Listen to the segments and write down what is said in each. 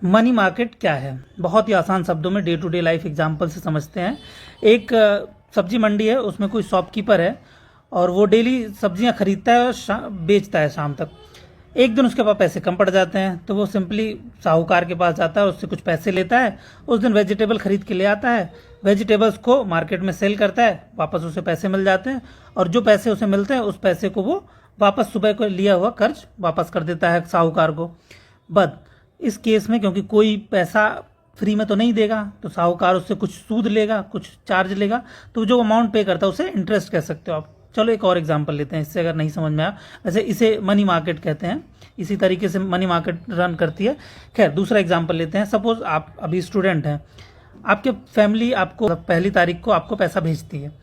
Money market क्या है? बहुत ही आसान शब्दों में day to day life example से समझते हैं। एक सब्जी मंडी है, उसमें कोई शॉपकीपर है और वो डेली सब्जियां खरीदता है और बेचता है शाम तक। एक दिन उसके पास पैसे कम पड़ जाते हैं तो वो सिंपली साहूकार के पास जाता है, उससे कुछ पैसे लेता है। उस दिन वेजिटेबल खरीद के ले आता है, वेजिटेबल्स को मार्केट में सेल करता है, वापस उसे पैसे मिल जाते हैं और जो पैसे उसे मिलते हैं उस पैसे को वो वापस सुबह को लिया हुआ कर्ज वापस कर देता है साहूकार को। बट इस केस में क्योंकि कोई पैसा फ्री में तो नहीं देगा, तो साहूकार उससे कुछ सूद लेगा, कुछ चार्ज लेगा, तो जो अमाउंट पे करता है उसे इंटरेस्ट कह सकते हो आप। चलो एक और एग्जांपल लेते हैं, इससे अगर नहीं समझ में आया। वैसे इसे मनी मार्केट कहते हैं, इसी तरीके से मनी मार्केट रन करती है। खैर दूसरा एग्जांपल लेते हैं। सपोज आप अभी स्टूडेंट हैं, आपके फैमिली आपको पहली तारीख को आपको पैसा भेजती है।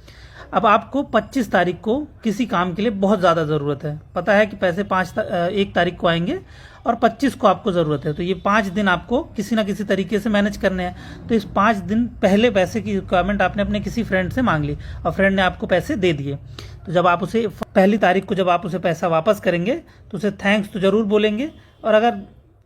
अब आपको 25 तारीख को किसी काम के लिए बहुत ज़्यादा ज़रूरत है, पता है कि पैसे 1 तारीख को आएंगे और 25 को आपको ज़रूरत है, तो ये 5 दिन आपको किसी ना किसी तरीके से मैनेज करने हैं। तो इस 5 दिन पहले पैसे की रिक्वायरमेंट आपने अपने किसी फ्रेंड से मांग ली और फ्रेंड ने आपको पैसे दे दिए। तो जब आप उसे पहली तारीख को जब आप उसे पैसा वापस करेंगे तो उसे थैंक्स तो ज़रूर बोलेंगे, और अगर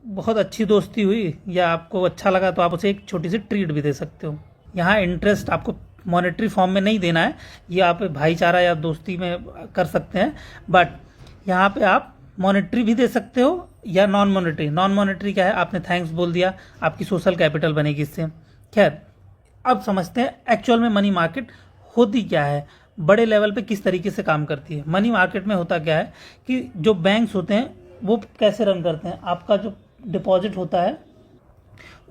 बहुत अच्छी दोस्ती हुई या आपको अच्छा लगा तो आप उसे एक छोटी सी ट्रीट भी दे सकते हो। यहाँ इंटरेस्ट आपको मॉनेटरी फॉर्म में नहीं देना है, ये आप भाईचारा या दोस्ती में कर सकते हैं। बट यहाँ पे आप मॉनेटरी भी दे सकते हो या नॉन मॉनेटरी। नॉन मॉनेटरी क्या है? आपने थैंक्स बोल दिया, आपकी सोशल कैपिटल बनेगी इससे। खैर अब समझते हैं एक्चुअल में मनी मार्केट होती क्या है, बड़े लेवल पे किस तरीके से काम करती है। मनी मार्केट में होता क्या है कि जो बैंक्स होते हैं वो कैसे रन करते हैं, आपका जो डिपॉजिट होता है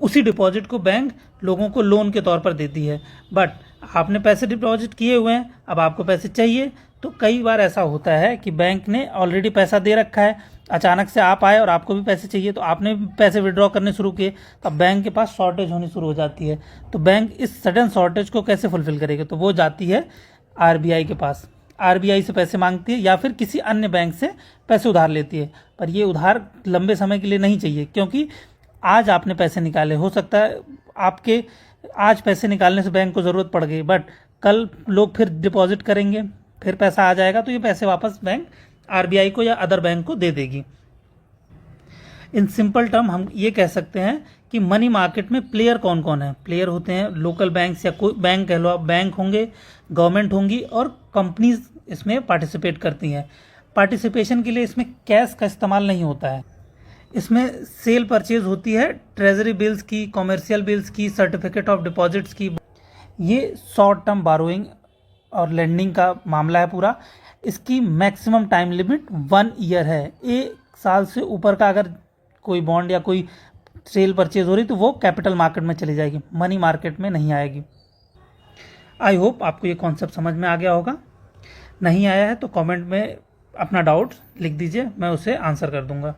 उसी डिपॉजिट को बैंक लोगों को लोन के तौर पर देती है। बट आपने पैसे डिपॉजिट किए हुए हैं, अब आपको पैसे चाहिए, तो कई बार ऐसा होता है कि बैंक ने ऑलरेडी पैसा दे रखा है, अचानक से आप आए और आपको भी पैसे चाहिए, तो आपने भी पैसे विड्रॉ करने शुरू किए, तो अब बैंक के पास शॉर्टेज होनी शुरू हो जाती है। तो बैंक इस सडन शॉर्टेज को कैसे फुलफिल करेगा? तो वो जाती है आरबीआई के पास, आरबीआई से पैसे मांगती है या फिर किसी अन्य बैंक से पैसे उधार लेती है। पर ये उधार लंबे समय के लिए नहीं चाहिए, क्योंकि आज आपने पैसे निकाले, हो सकता है आपके आज पैसे निकालने से बैंक को ज़रूरत पड़ गई, बट कल लोग फिर डिपॉजिट करेंगे, फिर पैसा आ जाएगा, तो ये पैसे वापस बैंक आरबीआई को या अदर बैंक को दे देगी। इन सिंपल टर्म हम ये कह सकते हैं कि मनी मार्केट में प्लेयर कौन कौन है। प्लेयर होते हैं लोकल बैंक्स या कोई बैंक कह लो आप, बैंक होंगे, गवर्नमेंट होंगी और कंपनीज इसमें पार्टिसिपेट करती हैं। पार्टिसिपेशन के लिए इसमें कैश का इस्तेमाल नहीं होता है, इसमें सेल परचेज होती है ट्रेजरी बिल्स की, कॉमर्शियल बिल्स की, सर्टिफिकेट ऑफ डिपॉजिट्स की। ये शॉर्ट टर्म बारोइंग और लेंडिंग का मामला है पूरा। इसकी मैक्सिमम टाइम लिमिट 1 ईयर है। 1 साल से ऊपर का अगर कोई बॉन्ड या कोई सेल परचेज हो रही तो वो कैपिटल मार्केट में चली जाएगी, मनी मार्केट में नहीं आएगी। आई होप आपको ये कॉन्सेप्ट समझ में आ गया होगा। नहीं आया है तो कमेंट में अपना डाउट लिख दीजिए, मैं उसे आंसर कर दूंगा।